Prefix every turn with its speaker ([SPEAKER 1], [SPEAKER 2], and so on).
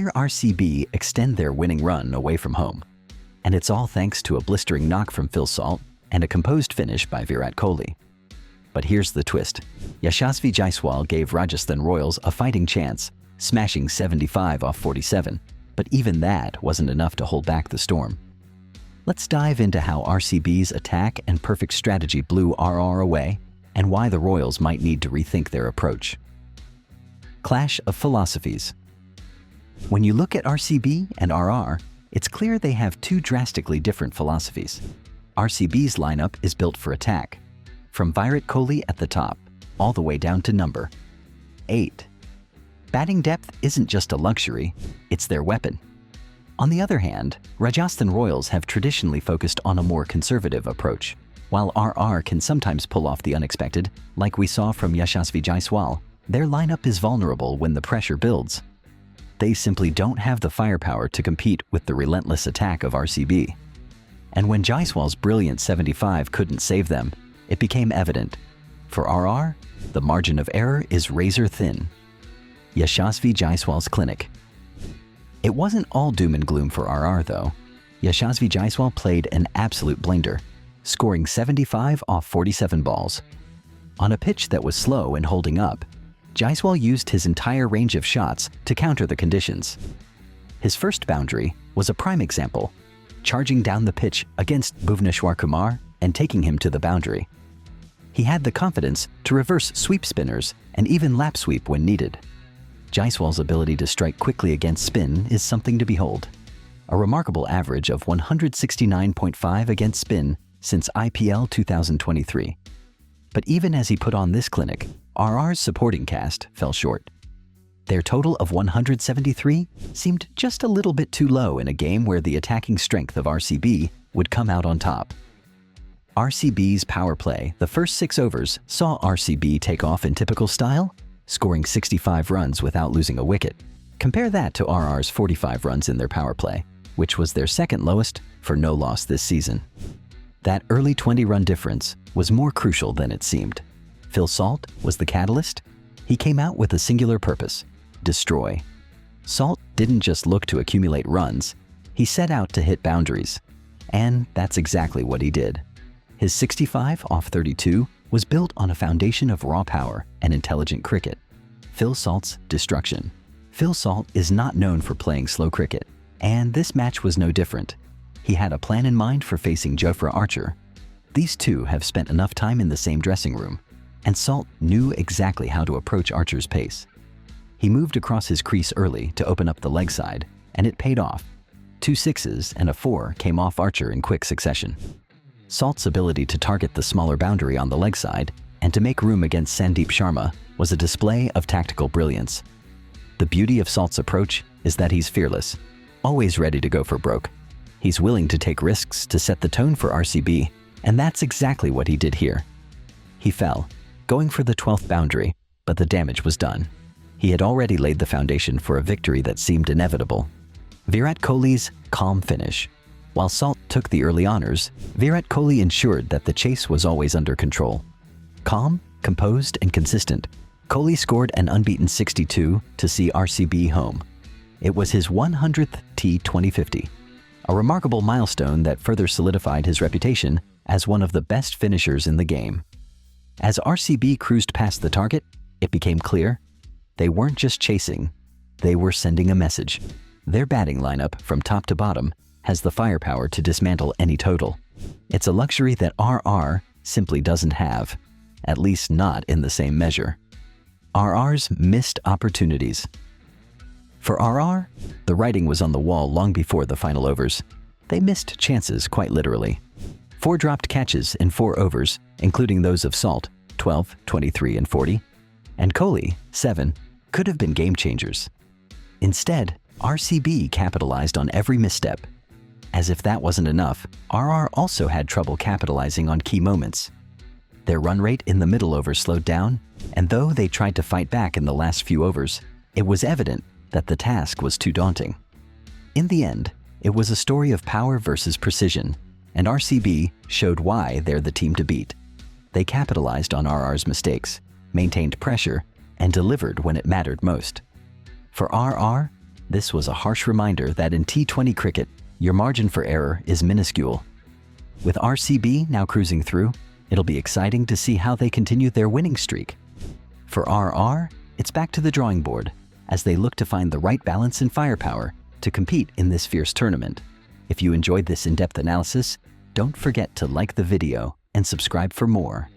[SPEAKER 1] RCB extend their winning run away from home. And it's all thanks to a blistering knock from Phil Salt and a composed finish by Virat Kohli. But here's the twist. Yashasvi Jaiswal gave Rajasthan Royals a fighting chance, smashing 75 off 47, but even that wasn't enough to hold back the storm. Let's dive into how RCB's attack and perfect strategy blew RR away and why the Royals might need to rethink their approach. Clash of philosophies. When you look at RCB and RR, it's clear they have two drastically different philosophies. RCB's lineup is built for attack, from Virat Kohli at the top, all the way down to number 8. Batting depth isn't just a luxury, it's their weapon. On the other hand, Rajasthan Royals have traditionally focused on a more conservative approach. While RR can sometimes pull off the unexpected, like we saw from Yashasvi Jaiswal, their lineup is vulnerable when the pressure builds. They simply don't have the firepower to compete with the relentless attack of RCB. And when Jaiswal's brilliant 75 couldn't save them, it became evident. For RR, the margin of error is razor thin. Yashasvi Jaiswal's clinic. It wasn't all doom and gloom for RR though. Yashasvi Jaiswal played an absolute blinder, scoring 75 off 47 balls. On a pitch that was slow and holding up, Jaiswal used his entire range of shots to counter the conditions. His first boundary was a prime example, charging down the pitch against Bhuvneshwar Kumar and taking him to the boundary. He had the confidence to reverse sweep spinners and even lap sweep when needed. Jaiswal's ability to strike quickly against spin is something to behold. A remarkable average of 169.5 against spin since IPL 2023. But even as he put on this clinic, RR's supporting cast fell short. Their total of 173 seemed just a little bit too low in a game where the attacking strength of RCB would come out on top. RCB's power play, the first 6 overs, saw RCB take off in typical style, scoring 65 runs without losing a wicket. Compare that to RR's 45 runs in their power play, which was their second lowest for no loss this season. That early 20-run difference was more crucial than it seemed. Phil Salt was the catalyst. He came out with a singular purpose: destroy. Salt didn't just look to accumulate runs, he set out to hit boundaries. And that's exactly what he did. His 65 off 32 was built on a foundation of raw power and intelligent cricket. Phil Salt's destruction. Phil Salt is not known for playing slow cricket, and this match was no different. He had a plan in mind for facing Jofra Archer. These two have spent enough time in the same dressing room, and Salt knew exactly how to approach Archer's pace. He moved across his crease early to open up the leg side, and it paid off. 2 sixes and a 4 came off Archer in quick succession. Salt's ability to target the smaller boundary on the leg side and to make room against Sandeep Sharma was a display of tactical brilliance. The beauty of Salt's approach is that he's fearless, always ready to go for broke. He's willing to take risks to set the tone for RCB, and that's exactly what he did here. He fell, going for the 12th boundary, but the damage was done. He had already laid the foundation for a victory that seemed inevitable. Virat Kohli's calm finish. While Salt took the early honors, Virat Kohli ensured that the chase was always under control. Calm, composed, and consistent, Kohli scored an unbeaten 62 to see RCB home. It was his 100th T2050, a remarkable milestone that further solidified his reputation as one of the best finishers in the game. As RCB cruised past the target, it became clear they weren't just chasing, they were sending a message. Their batting lineup, from top to bottom, has the firepower to dismantle any total. It's a luxury that RR simply doesn't have, at least not in the same measure. RR's missed opportunities. For RR, the writing was on the wall long before the final overs. They missed chances quite literally. 4 dropped catches in 4 overs, including those of Salt, 12, 23, and 40, and Kohli, 7, could have been game changers. Instead, RCB capitalized on every misstep. As if that wasn't enough, RR also had trouble capitalizing on key moments. Their run rate in the middle overs slowed down, and though they tried to fight back in the last few overs, it was evident that the task was too daunting. In the end, it was a story of power versus precision, and RCB showed why they're the team to beat. They capitalized on RR's mistakes, maintained pressure, and delivered when it mattered most. For RR, This was a harsh reminder that in T20 cricket, your margin for error is minuscule. With RCB now cruising through, it'll be exciting to see how they continue their winning streak. For RR, it's back to the drawing board as they look to find the right balance and firepower to compete in this fierce tournament. If you enjoyed this in-depth analysis, don't forget to like the video and subscribe for more.